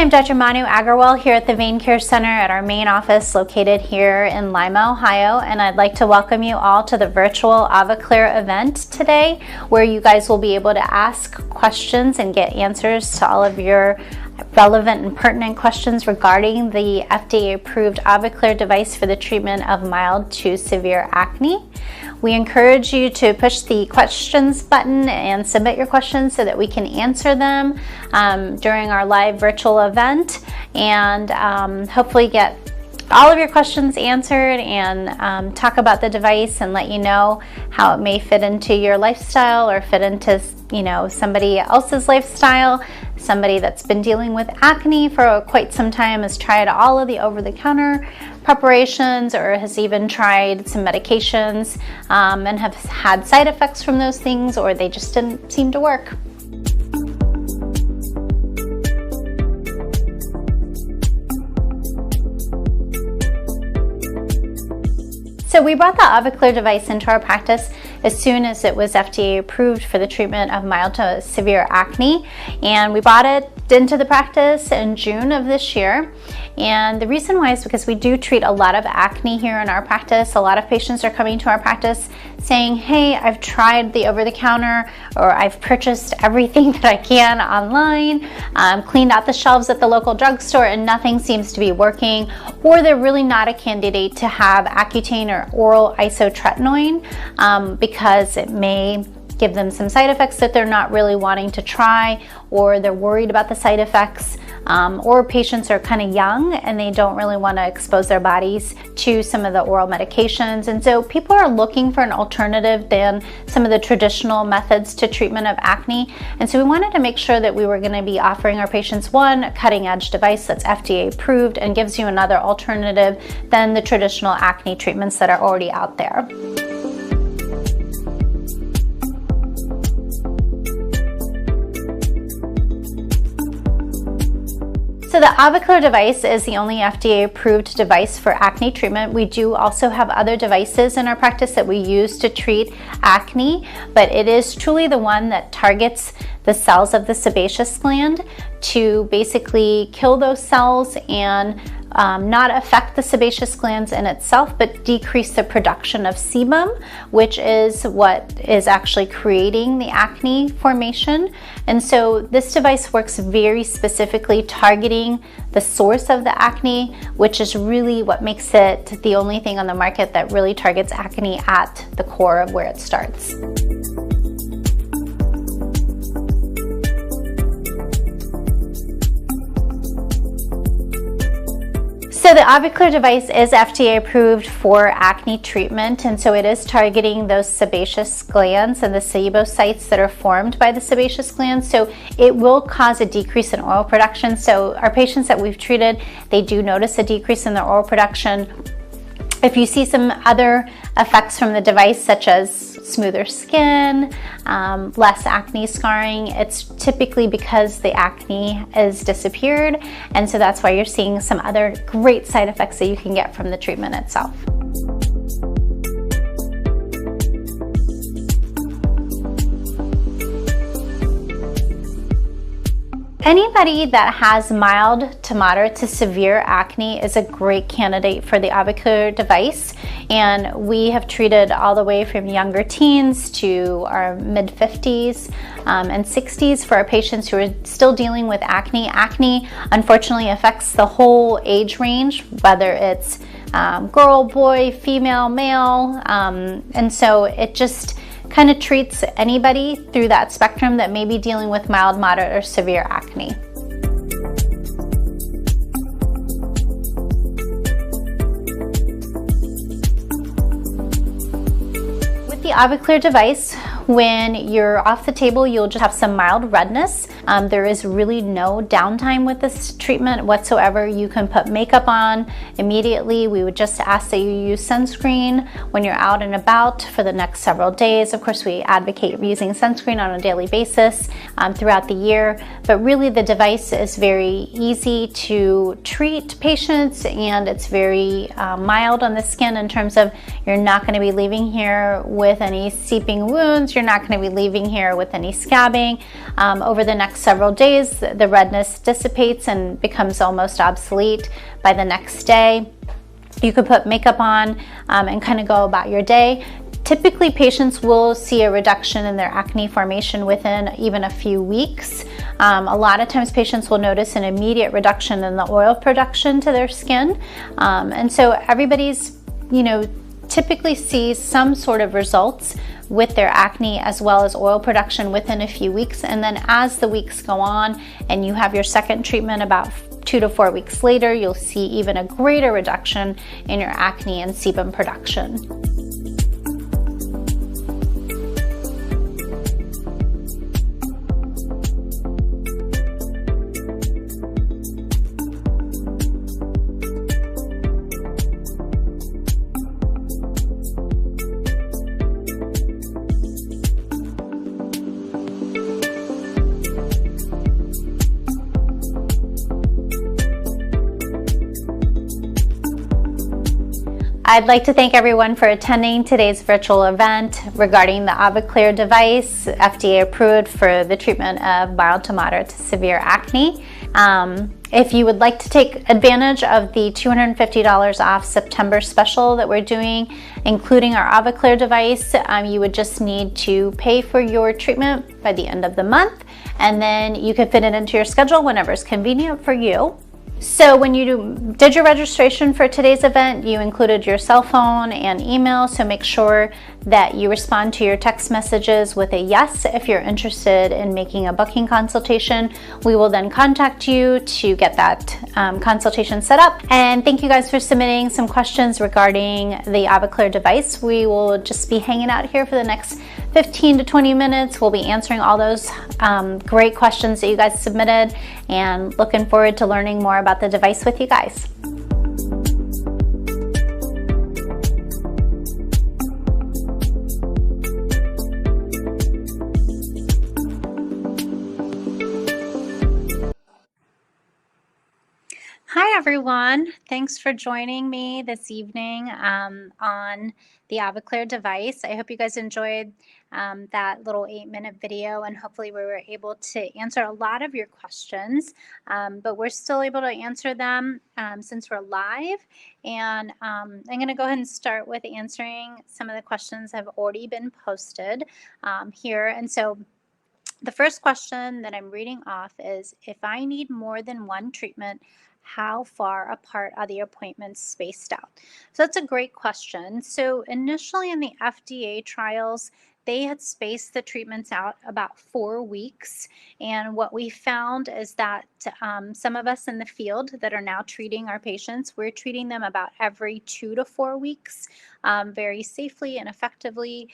I'm Dr. Manu Agarwal here at the Vein Care Center at our main office located here in Lima, Ohio, and I'd like to welcome you all to the virtual AviClear event today, where you guys will be able to ask questions and get answers to all of your relevant and pertinent questions regarding the FDA-approved AviClear device for the treatment of mild to severe acne. We encourage you to push the questions button and submit your questions so that we can answer them during our live virtual event, and hopefully get all of your questions answered and talk about the device and let you know how it may fit into your lifestyle or fit into, you know, somebody else's lifestyle. Somebody that's been dealing with acne for quite some time has tried all of the over-the-counter preparations or has even tried some medications and have had side effects from those things, or they just didn't seem to work. So we brought the AviClear device into our practice as soon as it was FDA approved for the treatment of mild to severe acne, and we brought it into the practice in June of this year. And the reason why is because we do treat a lot of acne here in our practice. A lot of patients are coming to our practice saying, hey, I've tried the over-the-counter, or I've purchased everything that I can online, cleaned out the shelves at the local drugstore, and nothing seems to be working, or they're really not a candidate to have Accutane or oral isotretinoin because it may give them some side effects that they're not really wanting to try, or they're worried about the side effects, or patients are kind of young and they don't really want to expose their bodies to some of the oral medications. And so people are looking for an alternative than some of the traditional methods to treatment of acne. And so we wanted to make sure that we were going to be offering our patients one cutting edge device that's FDA approved and gives you another alternative than the traditional acne treatments that are already out there. So the AviClear device is the only FDA-approved device for acne treatment. We do also have other devices in our practice that we use to treat acne, but it is truly the one that targets the cells of the sebaceous gland to basically kill those cells and not affect the sebaceous glands in itself, but decrease the production of sebum, which is what is actually creating the acne formation. And so this device works very specifically targeting the source of the acne, which is really what makes it the only thing on the market that really targets acne at the core of where it starts. So the AviClear device is FDA approved for acne treatment, and so it is targeting those sebaceous glands and the sebocytes that are formed by the sebaceous glands. So it will cause a decrease in oil production. So our patients that we've treated, they do notice a decrease in their oil production. If you see some other effects from the device, such as smoother skin, less acne scarring, it's typically because the acne is disappeared, and so that's why you're seeing some other great side effects that you can get from the treatment itself. Anybody that has mild to moderate to severe acne is a great candidate for the AviClear device, and we have treated all the way from younger teens to our mid-50s and 60s for our patients who are still dealing with acne. Acne unfortunately affects the whole age range, whether it's girl, boy, female, male, and so it just kind of treats anybody through that spectrum that may be dealing with mild, moderate, or severe acne. With the AviClear device, when you're off the table, you'll just have some mild redness. There is really no downtime with this treatment whatsoever. You can put makeup on immediately. We would just ask that you use sunscreen when you're out and about for the next several days. Of course, we advocate using sunscreen on a daily basis throughout the year, but really the device is very easy to treat patients, and it's very mild on the skin in terms of you're not going to be leaving here with any seeping wounds. You're not going to be leaving here with any scabbing. Over the next several days, the redness dissipates and becomes almost obsolete by the next day. You could put makeup on and kind of go about your day. Typically, patients will see a reduction in their acne formation within even a few weeks. A lot of times patients will notice an immediate reduction in the oil production to their skin. And so everybody's, typically sees some sort of results with their acne as well as oil production within a few weeks. And then as the weeks go on and you have your second treatment about 2 to 4 weeks later, you'll see even a greater reduction in your acne and sebum production. I'd like to thank everyone for attending today's virtual event regarding the AviClear device, FDA approved for the treatment of mild to moderate to severe acne. If you would like to take advantage of the $250 off September special that we're doing, including our AviClear device, you would just need to pay for your treatment by the end of the month, and then you can fit it into your schedule whenever it's convenient for you. So when you did your registration for today's event, you included your cell phone and email, so make sure that you respond to your text messages with a yes if you're interested in making a booking consultation. We will then contact you to get that consultation set up. And thank you guys for submitting some questions regarding the AviClear device. We will just be hanging out here for the next 15 to 20 minutes. We'll be answering all those great questions that you guys submitted, and looking forward to learning more about the device with you guys. Hi everyone, thanks for joining me this evening on the AviClear device. I hope you guys enjoyed that little 8-minute video, and hopefully we were able to answer a lot of your questions, but we're still able to answer them since we're live. And I'm going to go ahead and start with answering some of the questions that have already been posted here. And so the first question that I'm reading off is, if I need more than one treatment, how far apart are the appointments spaced out? So that's a great question. So initially in the FDA trials, they had spaced the treatments out about 4 weeks. And what we found is that some of us in the field that are now treating our patients, we're treating them about every 2 to 4 weeks very safely and effectively.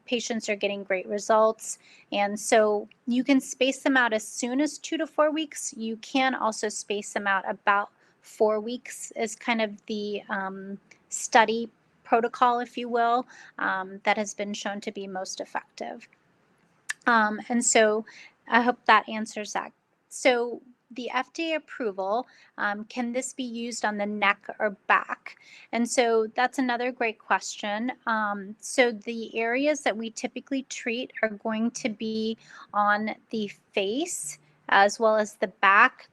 Patients are getting great results. And so you can space them out as soon as 2 to 4 weeks. You can also space them out about 4 weeks as kind of the study protocol, if you will, that has been shown to be most effective. And so I hope that answers that. So the FDA approval, can this be used on the neck or back? And so that's another great question. So the areas that we typically treat are going to be on the face as well as the back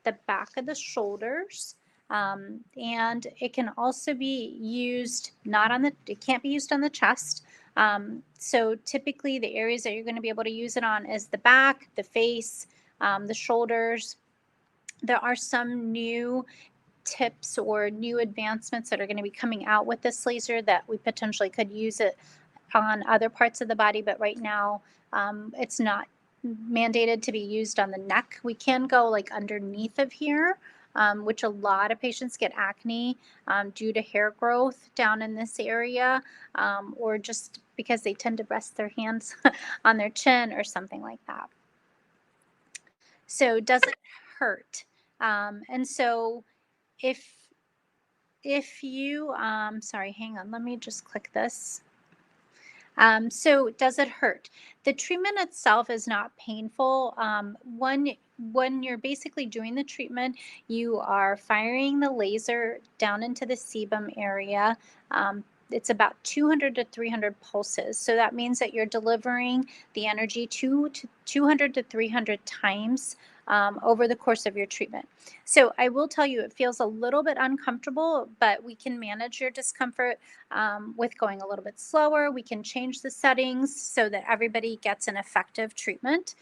of the shoulders. And it can also be used it can't be used on the chest. So typically the areas that you're going to be able to use it on is the back, the face, the shoulders. There are some new tips or new advancements that are going to be coming out with this laser that we potentially could use it on other parts of the body, but right now it's not mandated to be used on the neck. We can go like underneath of here, which a lot of patients get acne due to hair growth down in this area, or just because they tend to rest their hands on their chin or something like that. So does it hurt? And so if you, sorry, hang on, let me just click this. So does it hurt? The treatment itself is not painful. When you're basically doing the treatment, you are firing the laser down into the sebum area. it's about 200 to 300 pulses. So that means that you're delivering the energy 200 to 300 times over the course of your treatment. So I will tell you, it feels a little bit uncomfortable, but we can manage your discomfort with going a little bit slower. We can change the settings so that everybody gets an effective treatment.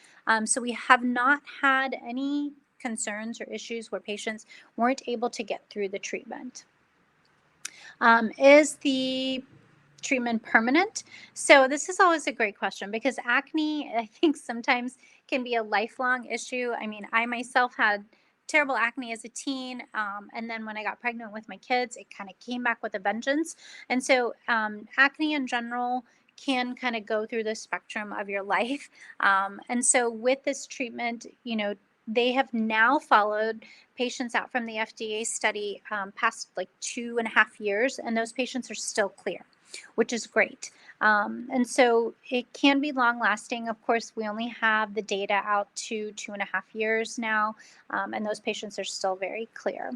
So we have not had any concerns or issues where patients weren't able to get through the treatment. Is the treatment permanent? So this is always a great question because acne, I think sometimes can be a lifelong issue. I mean, I myself had terrible acne as a teen. And then when I got pregnant with my kids, it kind of came back with a vengeance. And so acne in general can kind of go through the spectrum of your life. And so with this treatment, you know, they have now followed patients out from the FDA study past like 2.5 years, and those patients are still clear, which is great. And so it can be long lasting. Of course, we only have the data out to 2.5 years now, and those patients are still very clear.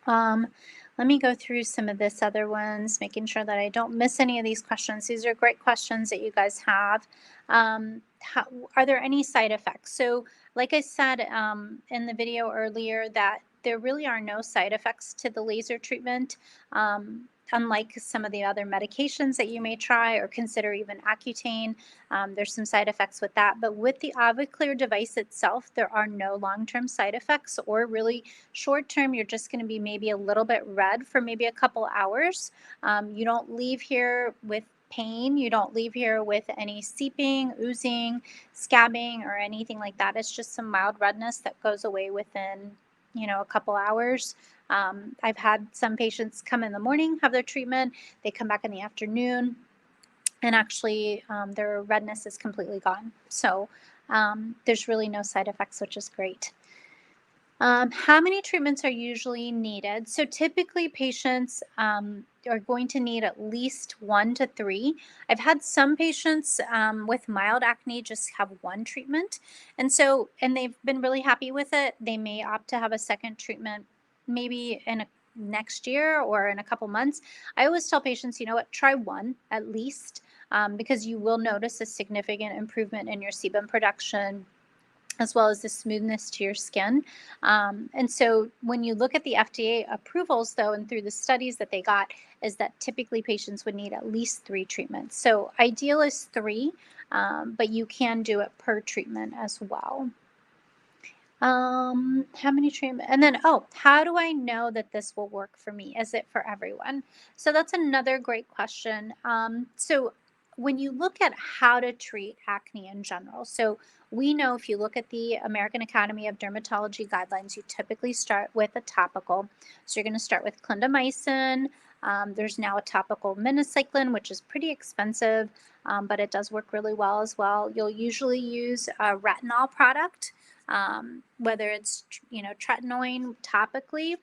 Let me go through some of this other ones, making sure that I don't miss any of these questions. These are great questions that you guys have. Are there any side effects? So like I said in the video earlier, that there really are no side effects to the laser treatment. Unlike some of the other medications that you may try or consider, even Accutane, there's some side effects with that. But with the AviClear device itself, there are no long-term side effects, or really short-term, you're just going to be maybe a little bit red for maybe a couple hours. You don't leave here with pain. You don't leave here with any seeping, oozing, scabbing, or anything like that. It's just some mild redness that goes away within, you know, a couple hours. I've had some patients come in the morning, have their treatment, they come back in the afternoon, and actually their redness is completely gone. So there's really no side effects, which is great. How many treatments are usually needed? So typically patients are going to need at least 1 to 3. I've had some patients with mild acne just have one treatment. And they've been really happy with it. They may opt to have a second treatment maybe in next year or in a couple months. I always tell patients, you know what, try one at least, because you will notice a significant improvement in your sebum production, as well as the smoothness to your skin. And so when you look at the FDA approvals, though, and through the studies that they got, is that typically patients would need at least 3 treatments. So ideal is 3, but you can do it per treatment as well. How many treatment? And then, how do I know that this will work for me? Is it for everyone? So that's another great question. So when you look at how to treat acne in general, so we know if you look at the American Academy of Dermatology guidelines, you typically start with a topical. So you're going to start with clindamycin. There's now a topical minocycline, which is pretty expensive, but it does work really well as well. You'll usually use a retinol product, whether it's, you know, tretinoin topically,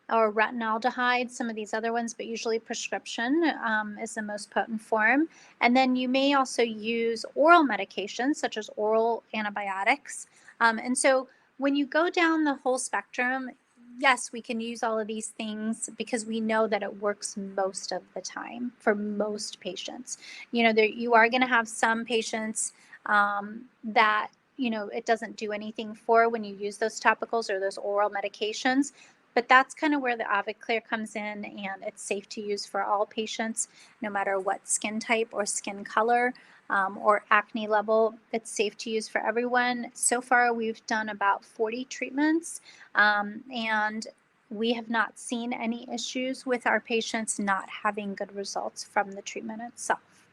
or retinaldehyde, some of these other ones, but usually prescription is the most potent form. And then you may also use oral medications, such as oral antibiotics. And so when you go down the whole spectrum, yes, we can use all of these things because we know that it works most of the time for most patients. You know, you are going to have some patients that, you know, it doesn't do anything for when you use those topicals or those oral medications. But that's kind of where the AviClear comes in, and it's safe to use for all patients, no matter what skin type or skin color or acne level. It's safe to use for everyone. So far, we've done about 40 treatments, and we have not seen any issues with our patients not having good results from the treatment itself.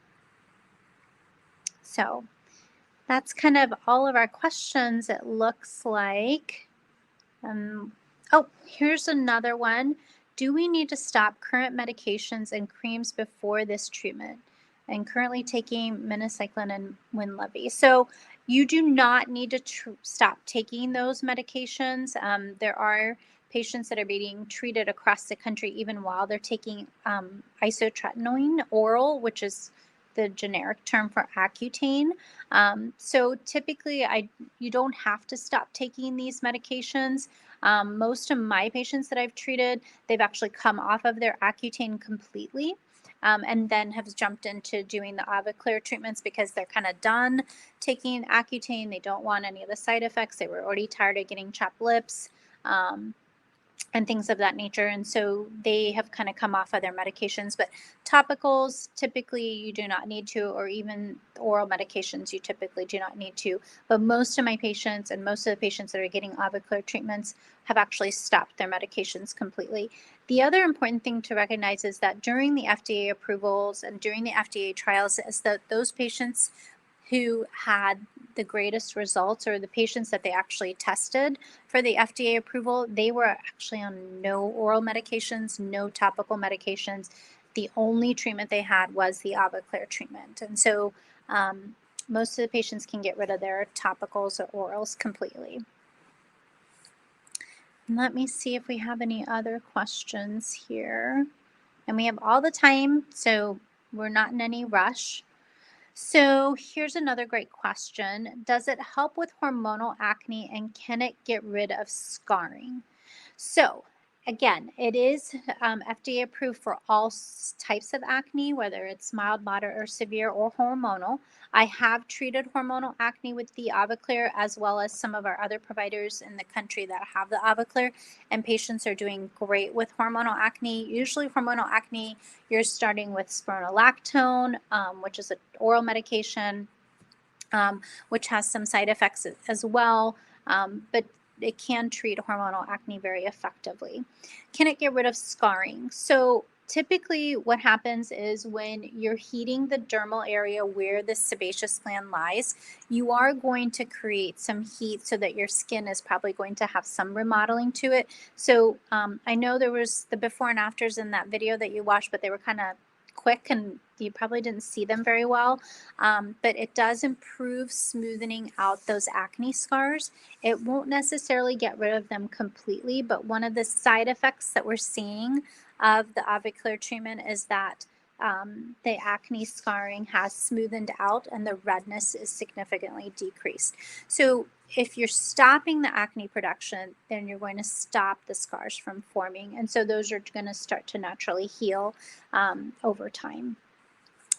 So that's kind of all of our questions, it looks like. Here's another one. Do we need to stop current medications and creams before this treatment? I'm currently taking minocycline and Winlevi. So you do not need to stop taking those medications. There are patients that are being treated across the country even while they're taking isotretinoin oral, which is the generic term for Accutane. So typically you don't have to stop taking these medications. Most of my patients that I've treated, they've actually come off of their Accutane completely. And then have jumped into doing the AviClear treatments because they're kind of done taking Accutane. They don't want any of the side effects. They were already tired of getting chapped lips. And things of that nature. And so they have kind of come off of their medications. But topicals, typically you do not need to, or even oral medications, you typically do not need to. But most of my patients and most of the patients that are getting AviClear treatments have actually stopped their medications completely. The other important thing to recognize is that during the FDA approvals and during the FDA trials is that those patients who had the greatest results, or the patients that they actually tested for the FDA approval, they were actually on no oral medications, no topical medications. The only treatment they had was the AviClear treatment. And so most of the patients can get rid of their topicals or orals completely. And let me see if we have any other questions here. And we have all the time, so we're not in any rush. So here's another great question. Does it help with hormonal acne, and can it get rid of scarring? So again, it is FDA approved for all types of acne, whether it's mild, moderate, or severe, or hormonal. I have treated hormonal acne with the AviClear, as well as some of our other providers in the country that have the AviClear, and patients are doing great with hormonal acne. Usually hormonal acne, you're starting with spironolactone, which is an oral medication, which has some side effects as well, but it can treat hormonal acne very effectively. Can it get rid of scarring? So typically what happens is when you're heating the dermal area where the sebaceous gland lies, you are going to create some heat so that your skin is probably going to have some remodeling to it. So I know there was the before and afters in that video that you watched, but they were kind of quick and you probably didn't see them very well, but it does improve smoothing out those acne scars. It won't necessarily get rid of them completely, but one of the side effects that we're seeing of the AviClear treatment is that the acne scarring has smoothened out and the redness is significantly decreased. So if you're stopping the acne production, then you're going to stop the scars from forming. And so those are going to start to naturally heal over time.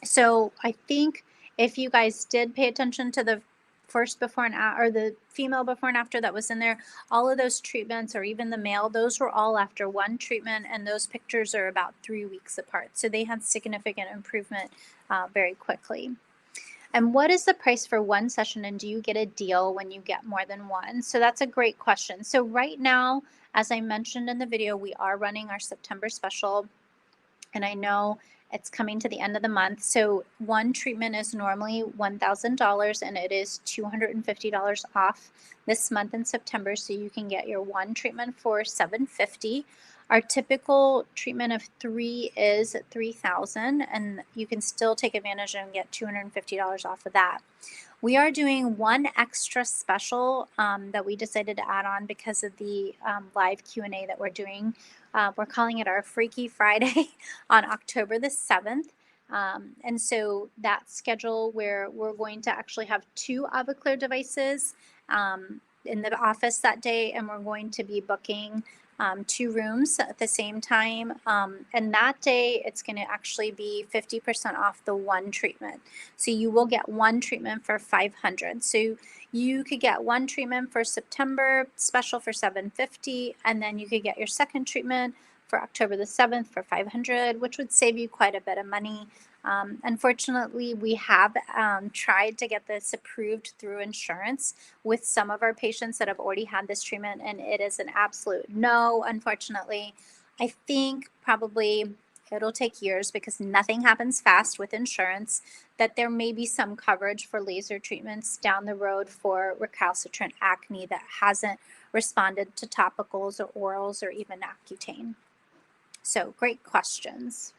So I think if you guys did pay attention to the first before and after, or the female before and after that was in there, all of those treatments, or even the male, those were all after one treatment, and those pictures are about 3 weeks apart. So they had significant improvement very quickly. And what is the price for one session, and do you get a deal when you get more than one? So that's a great question. So right now, as I mentioned in the video, we are running our September special, and I know it's coming to the end of the month. So one treatment is normally $1,000, and it is $250 off this month in September. So you can get your one treatment for $750. Our typical treatment of 3 is $3,000, and you can still take advantage and get $250 off of that. We are doing one extra special that we decided to add on because of the live Q&A that we're doing. We're calling it our Freaky Friday on October the 7th. And so that schedule where we're going to actually have 2 AviClear devices in the office that day, and we're going to be booking 2 rooms at the same time. And that day, it's going to actually be 50% off the one treatment. So you will get one treatment for $500. So you could get one treatment for September special for $750, and then you could get your second treatment for October the 7th for $500, which would save you quite a bit of money. Unfortunately, we have tried to get this approved through insurance with some of our patients that have already had this treatment, and it is an absolute no, unfortunately. I think probably it'll take years because nothing happens fast with insurance, that there may be some coverage for laser treatments down the road for recalcitrant acne that hasn't responded to topicals or orals or even Accutane. So great questions.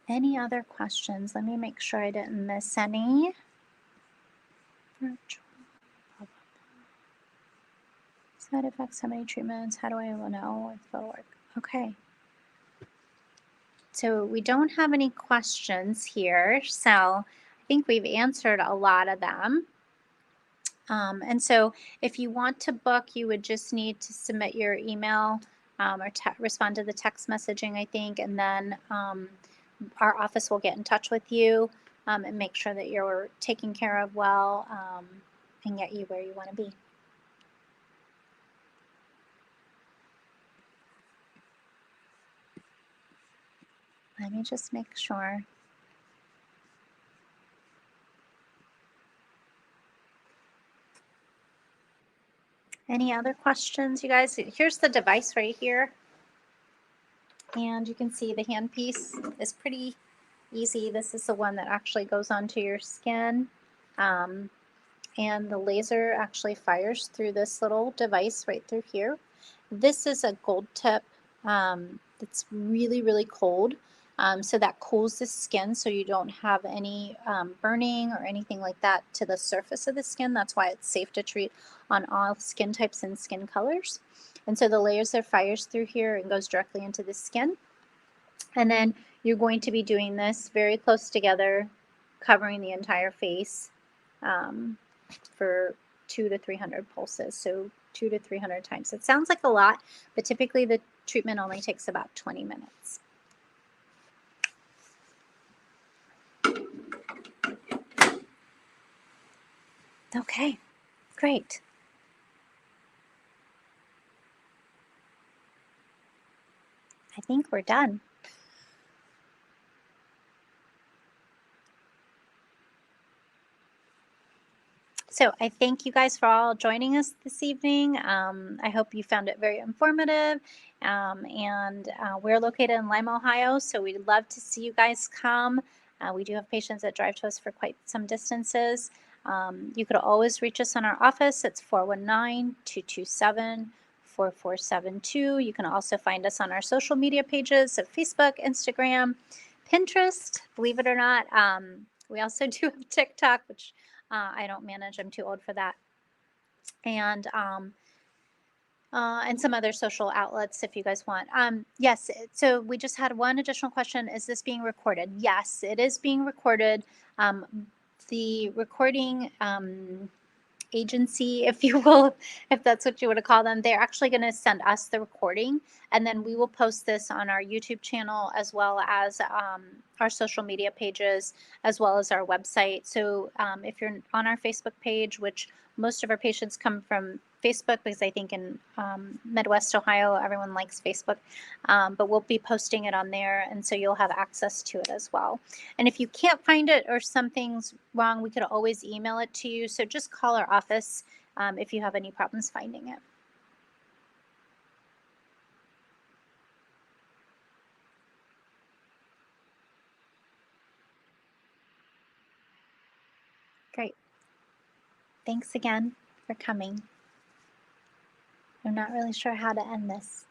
Any other questions? Let me make sure I didn't miss any. Side effects, how many treatments? How do I know if it'll work? Okay. So we don't have any questions here. So I think we've answered a lot of them. And so if you want to book, you would just need to submit your email or respond to the text messaging, I think, and then our office will get in touch with you and make sure that you're taken care of well and get you where you want to be. Let me just make sure. Any other questions, you guys? Here's the device right here. And you can see the handpiece is pretty easy. This is the one that actually goes onto your skin. And the laser actually fires through this little device right through here. This is a gold tip that's really, really cold. So that cools the skin so you don't have any burning or anything like that to the surface of the skin. That's why it's safe to treat on all skin types and skin colors. And so the laser fires through here and goes directly into the skin. And then you're going to be doing this very close together, covering the entire face for 200 to 300 pulses. So 200 to 300 times. It sounds like a lot, but typically the treatment only takes about 20 minutes. Okay, great. I think we're done. So I thank you guys for all joining us this evening. I hope you found it very informative. And we're located in Lima, Ohio, so we'd love to see you guys come. We do have patients that drive to us for quite some distances. You could always reach us on our office. It's 419-227-4472. You can also find us on our social media pages of Facebook, Instagram, Pinterest, believe it or not. We also do have TikTok, which I don't manage. I'm too old for that. And some other social outlets if you guys want. Yes, so we just had one additional question. Is this being recorded? Yes, it is being recorded. The recording agency, if you will, if that's what you want to call them, they're actually going to send us the recording, and then we will post this on our YouTube channel as well as our social media pages, as well as our website. So if you're on our Facebook page, which most of our patients come from Facebook, because I think in Midwest Ohio, everyone likes Facebook, but we'll be posting it on there, and so you'll have access to it as well. And if you can't find it or something's wrong, we could always email it to you. So just call our office if you have any problems finding it. Great. Thanks again for coming. I'm not really sure how to end this.